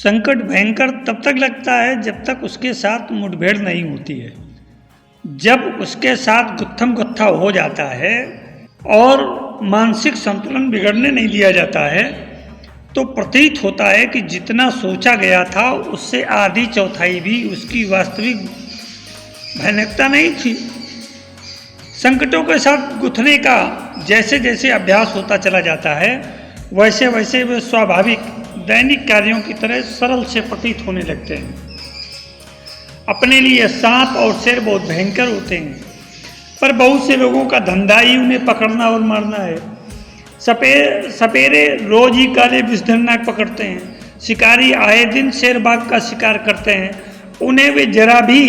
संकट भयंकर तब तक लगता है जब तक उसके साथ मुठभेड़ नहीं होती है। जब उसके साथ गुत्थम गुत्था हो जाता है और मानसिक संतुलन बिगड़ने नहीं दिया जाता है तो प्रतीत होता है कि जितना सोचा गया था उससे आधी चौथाई भी उसकी वास्तविक भयानकता नहीं थी। संकटों के साथ गुथने का जैसे जैसे अभ्यास होता चला जाता है वैसे वैसे वे स्वाभाविक दैनिक कार्यों की तरह सरल से प्रतीत होने लगते हैं। अपने लिए सांप और शेर बहुत भयंकर होते हैं, पर बहुत से लोगों का धंधा ही उन्हें पकड़ना और मारना है। सपेरे रोज ही काले विषधर पकड़ते हैं। शिकारी आए दिन शेर बाघ का शिकार करते हैं। उन्हें वे जरा भी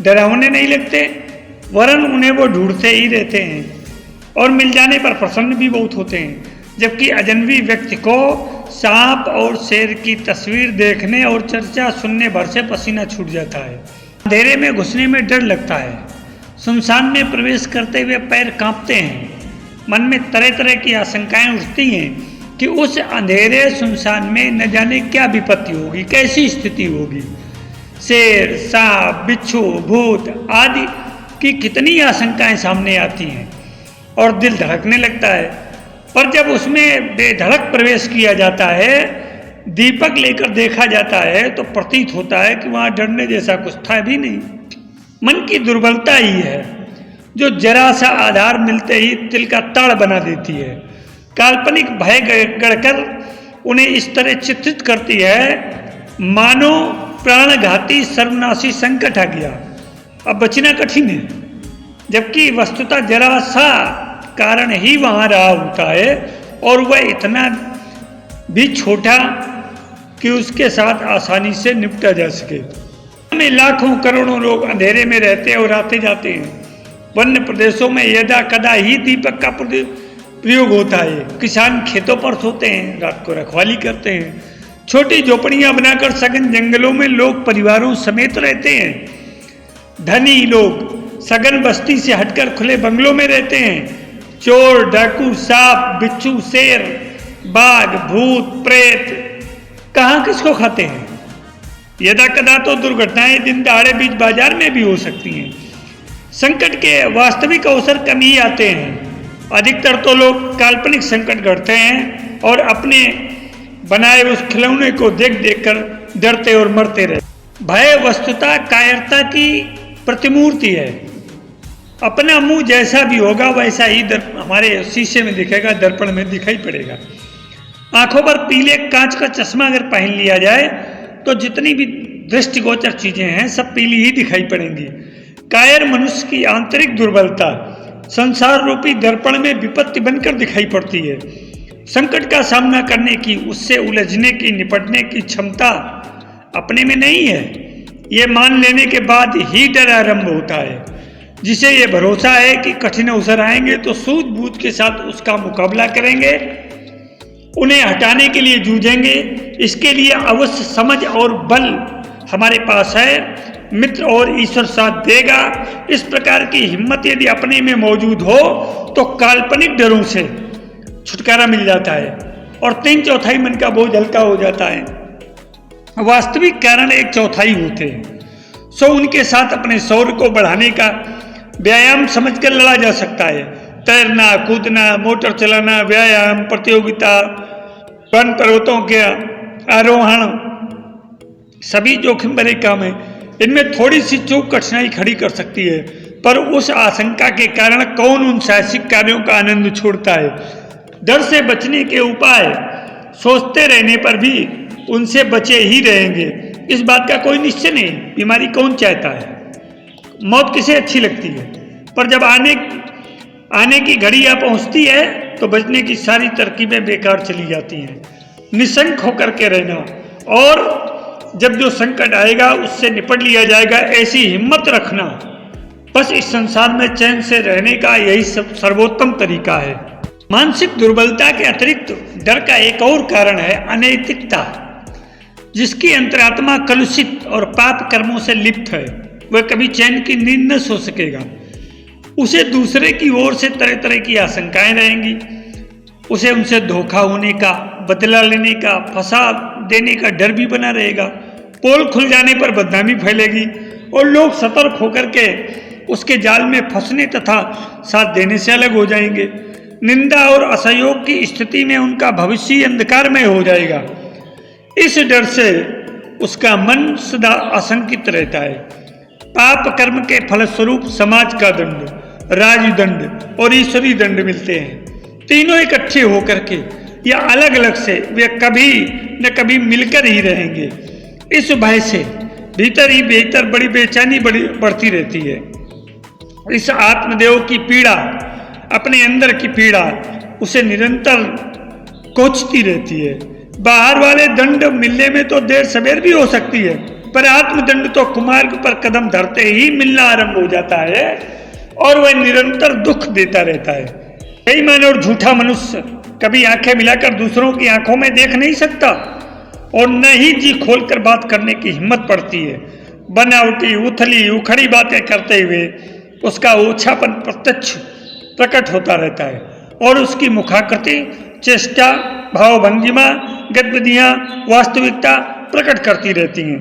डरावने नहीं लगते, वरन उन्हें वो ढूंढते ही रहते हैं और मिल जाने पर प्रसन्न भी बहुत होते हैं। जबकि अजनबी व्यक्ति को सांप और शेर की तस्वीर देखने और चर्चा सुनने भर से पसीना छूट जाता है। अंधेरे में घुसने में डर लगता है। सुनसान में प्रवेश करते हुए पैर कांपते हैं। मन में तरह तरह की आशंकाएं उठती हैं कि उस अंधेरे सुनसान में न जाने क्या विपत्ति होगी, कैसी स्थिति होगी। शेर, सांप, बिच्छू, भूत आदि की कितनी आशंकाएं सामने आती हैं और दिल धड़कने लगता है। पर जब उसमें बेधड़क प्रवेश किया जाता है, दीपक लेकर देखा जाता है तो प्रतीत होता है कि वहाँ डरने जैसा कुछ था भी नहीं। मन की दुर्बलता ही है जो जरा सा आधार मिलते ही तिल का ताड़ बना देती है। काल्पनिक भय गढ़कर उन्हें इस तरह चित्रित करती है मानो प्राणघाती सर्वनाशी संकट आ गया, अब बचना कठिन है। जबकि वस्तुतः जरा सा कारण ही वहाँ रहा होता है और वह इतना भी छोटा कि उसके साथ आसानी से निपटा जा सके। में लाखों करोड़ों लोग अंधेरे में रहते और आते जाते हैं। वन्य प्रदेशों में यदा कदा ही दीपक का प्रयोग होता है। किसान खेतों पर सोते हैं, रात को रखवाली करते हैं। छोटी झोपड़ियां बनाकर सघन जंगलों में लोग परिवारों समेत रहते हैं। धनी लोग सघन बस्ती से हटकर खुले बंगलों में रहते हैं। चोर, डाकू, सांप, बिच्छू, शेर, बाघ, भूत, प्रेत कहाँ किसको खाते हैं। यदा कदा तो दुर्घटनाएं दिन दहाड़े बीच बाजार में भी हो सकती हैं। संकट के वास्तविक अवसर कम ही आते हैं। अधिकतर तो लोग काल्पनिक संकट गढ़ते हैं और अपने बनाए उस खिलौने को देख देख कर डरते और मरते रहते। भय वस्तुतः कायरता की प्रतिमूर्ति है। अपना मुंह जैसा भी होगा वैसा ही हमारे शीशे में दिखेगा, दर्पण में दिखाई पड़ेगा। आंखों पर पीले कांच का चश्मा अगर पहन लिया जाए तो जितनी भी दृष्टिगोचर चीजें हैं सब पीली ही दिखाई पड़ेंगी। कायर मनुष्य की आंतरिक दुर्बलता संसार रूपी दर्पण में विपत्ति बनकर दिखाई पड़ती है। संकट का सामना करने की, उससे उलझने की, निपटने की क्षमता अपने में नहीं है। ये मान लेने के बाद ही डर आरंभ होता है, जिसे ये भरोसा है कि कठिन अवसर आएंगे तो सूझबूझ के साथ उसका मुकाबला करेंगे, उन्हें हटाने के लिए जूझेंगे। इसके लिए अवश्य समझ और बल हमारे पास है, मित्र और ईश्वर साथ देगा। इस प्रकार की हिम्मत यदि अपने में मौजूद हो तो काल्पनिक डरों से छुटकारा मिल जाता है और 3/4 मन का बोझ हल्का हो जाता है। वास्तविक कारण 1/4 होते हैं। सो उनके साथ अपने शौर्य को बढ़ाने का व्यायाम समझकर लड़ा जा सकता है। तैरना, कूदना, मोटर चलाना, व्यायाम, प्रतियोगिता, वन पर्वतों के आरोहण सभी जोखिम भरे काम है। इनमें थोड़ी सी चूक कठिनाई खड़ी कर सकती है, पर उस आशंका के कारण कौन उन साहसिक कार्यों का आनंद छोड़ता है। डर से बचने के उपाय सोचते रहने पर भी उनसे बचे ही रहेंगे। इस बात का कोई निश्चय नहीं। बीमारी कौन चाहता है, मौत किसे अच्छी लगती है, पर जब आने की घड़ी आ पहुंचती है तो बचने की सारी तरकीबें बेकार चली जाती हैं। निशंक होकर के रहना और जब जो संकट आएगा उससे निपट लिया जाएगा, ऐसी हिम्मत रखना, बस इस संसार में चैन से रहने का यही सर्वोत्तम तरीका है। मानसिक दुर्बलता के अतिरिक्त डर का एक और कारण है अनैतिकता। जिसकी अंतरात्मा कलुषित और पाप कर्मों से लिप्त है वह कभी चैन की नींद न सो सकेगा। उसे दूसरे की ओर से तरह तरह की आशंकाएं रहेंगी। उसे उनसे धोखा होने का, बदला लेने का, फंसा देने का डर भी बना रहेगा। पोल खुल जाने पर बदनामी फैलेगी और लोग सतर्क होकर के उसके जाल में फंसने तथा साथ देने से अलग हो जाएंगे। निंदा और असहयोग की स्थिति में उनका भविष्य अंधकारमय हो जाएगा। इस डर से उसका मन सदा आशंकित रहता है। पाप कर्म के फलस्वरूप समाज का दंड, राजदंड और ईश्वरी दंड मिलते हैं। तीनों इकट्ठे होकर के या अलग अलग से वे कभी न कभी मिलकर ही रहेंगे। इस भय से भीतर ही भीतर बड़ी बेचैनी बढ़ती रहती है। इस आत्मदेव की पीड़ा, अपने अंदर की पीड़ा उसे निरंतर कोचती रहती है। बाहर वाले दंड मिलने में तो देर सवेर भी हो सकती है, पर आत्मदंड तो कुमार्ग पर कदम धरते ही मिलना आरंभ हो जाता है और वह निरंतर दुख देता रहता है। बेईमान और झूठा मनुष्य कभी आंखें मिलाकर दूसरों की आंखों में देख नहीं सकता और न ही जी खोलकर बात करने की हिम्मत पड़ती है। बनावटी, उथली उखड़ी बातें करते हुए उसका ओछापन प्रत्यक्ष प्रकट होता रहता है और उसकी मुखाकृति, चेष्टा, भावभंगिमा, गतिविधियां वास्तविकता प्रकट करती रहती हैं।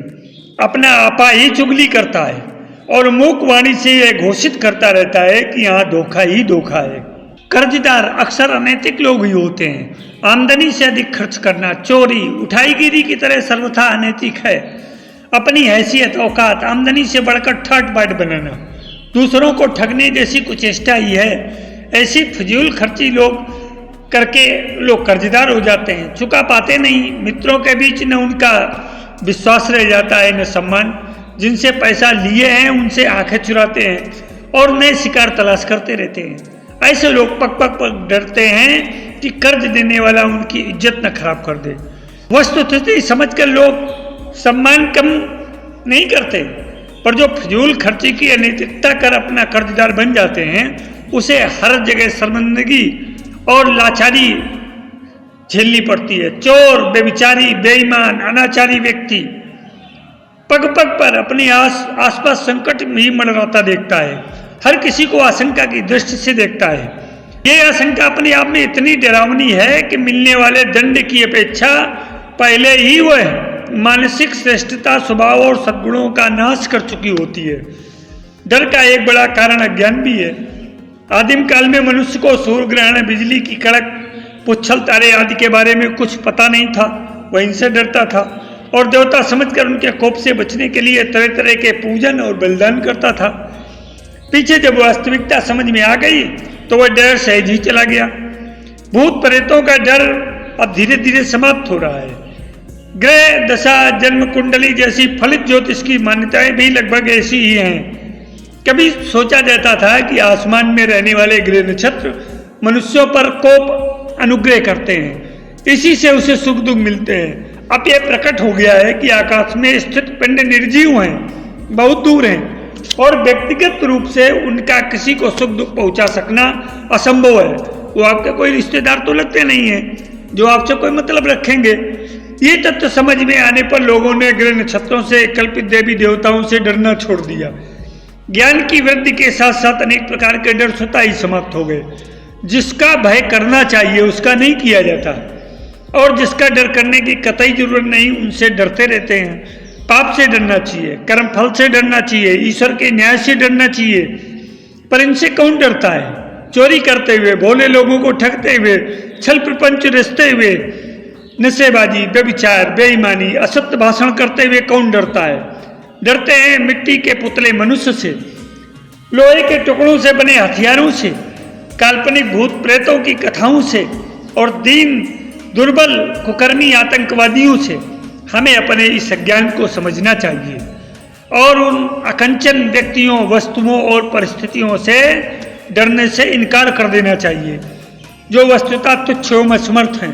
अपना आपा ही चुगली करता है और मूक वाणी से यह घोषित करता रहता है कि यहाँ धोखा ही धोखा है। कर्जदार अक्सर अनैतिक लोग ही होते हैं। आमदनी से अधिक खर्च करना चोरी, उठाईगिरी की तरह सर्वथा अनैतिक है। अपनी हैसियत, औकात, आमदनी से बढ़कर ठाट बाट बनाना दूसरों को ठगने जैसी कुचेष्टा ही है। ऐसी फजूल खर्ची करके लोग कर्जदार हो जाते हैं, चुका पाते नहीं। मित्रों के बीच न उनका विश्वास रह जाता है न सम्मान। जिनसे पैसा लिए हैं उनसे आंखें चुराते हैं और नए शिकार तलाश करते रहते हैं। ऐसे लोग पग पग पर डरते हैं कि कर्ज देने वाला उनकी इज्जत न खराब कर दे। वस्तुस्थिति समझकर लोग सम्मान कम नहीं करते, पर जो फजूल खर्ची की अनैतिकता कर अपना कर्जदार बन जाते हैं उसे हर जगह शर्मिंदगी और लाचारी झेलनी पड़ती है। चोर, बेविचारी, बेईमान, अनाचारी व्यक्ति पग पग पर अपने आसपास संकट ही मंडराता देखता है। हर किसी को आशंका की दृष्टि से देखता है। ये आशंका अपने आप में इतनी डरावनी है कि मिलने वाले दंड की अपेक्षा पहले ही वह मानसिक श्रेष्ठता, स्वभाव और सद्गुणों का नाश कर चुकी होती है। डर का एक बड़ा कारण अज्ञान भी है। आदिम काल में मनुष्य को सूर्य ग्रहण, बिजली की कड़क, पुच्छल तारे आदि के बारे में कुछ पता नहीं था। वह इनसे डरता था और देवता समझकर उनके कोप से बचने के लिए तरह तरह के पूजन और बलिदान करता था। पीछे जब वास्तविकता समझ में आ गई तो वह डर सहज ही चला गया। भूत प्रेतों का डर अब धीरे धीरे समाप्त हो रहा है। ग्रह दशा, जन्म कुंडली जैसी फलित ज्योतिष की मान्यताएं भी लगभग ऐसी ही हैं। कभी सोचा जाता था कि आसमान में रहने वाले ग्रह नक्षत्र मनुष्यों पर कोप अनुग्रह करते हैं, इसी से उसे सुख दुख मिलते हैं। अब यह प्रकट हो गया है कि आकाश में स्थित पिंड निर्जीव हैं, बहुत दूर हैं और व्यक्तिगत रूप से उनका किसी को सुख दुख पहुंचा सकना असंभव है। वो आपके कोई रिश्तेदार तो लगते नहीं है जो आपसे कोई मतलब रखेंगे। ये तथ्य समझ में आने पर लोगों ने ग्रह नक्षत्रों से, कल्पित देवी देवताओं से डरना छोड़ दिया। ज्ञान की वृद्धि के साथ साथ अनेक प्रकार के डर स्वतः ही समाप्त हो गए। जिसका भय करना चाहिए उसका नहीं किया जाता और जिसका डर करने की कतई जरूरत नहीं उनसे डरते रहते हैं। पाप से डरना चाहिए, कर्म फल से डरना चाहिए, ईश्वर के न्याय से डरना चाहिए, पर इनसे कौन डरता है? चोरी करते हुए, भोले लोगों को ठगते हुए, छल प्रपंच रचते हुए, नशेबाजी, व्यभिचार, बेईमानी, असत्य भाषण करते हुए कौन डरता है? डरते हैं मिट्टी के पुतले मनुष्य से, लोहे के टुकड़ों से बने हथियारों से, काल्पनिक भूत प्रेतों की कथाओं से और दीन दुर्बल कुकर्मी आतंकवादियों से। हमें अपने इस अज्ञान को समझना चाहिए और उन अकंचन व्यक्तियों, वस्तुओं और परिस्थितियों से डरने से इनकार कर देना चाहिए जो वस्तुतः तुच्छ एवं असमर्थ हैं।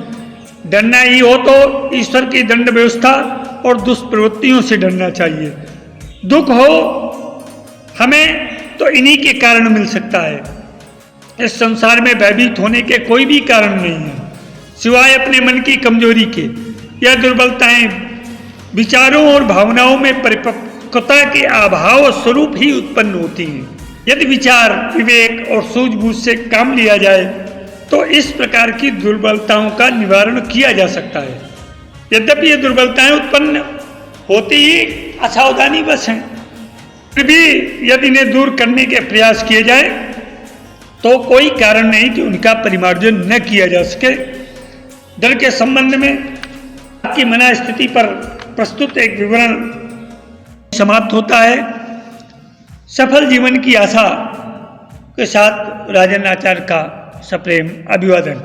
डरना ही हो तो ईश्वर की दंड व्यवस्था और दुष्प्रवृत्तियों से डरना चाहिए। दुख हो हमें तो इन्हीं के कारण मिल सकता है। इस संसार में भयभीत होने के कोई भी कारण नहीं है सिवाय अपने मन की कमजोरी के। यह दुर्बलताएं विचारों और भावनाओं में परिपक्वता के अभाव स्वरूप ही उत्पन्न होती हैं। यदि विचार, विवेक और सूझबूझ से काम लिया जाए तो इस प्रकार की दुर्बलताओं का निवारण किया जा सकता है। यद्यपि ये दुर्बलताएं उत्पन्न होती ही असावधानी बस हैं, फिर भी यदि इन्हें दूर करने के प्रयास किए जाए तो कोई कारण नहीं कि उनका परिमार्जन न किया जा सके। डर के संबंध में आपकी मना स्थिति पर प्रस्तुत एक विवरण समाप्त होता है। सफल जीवन की आशा के साथ राजन आचार्य का सप्रेम अभिवादन।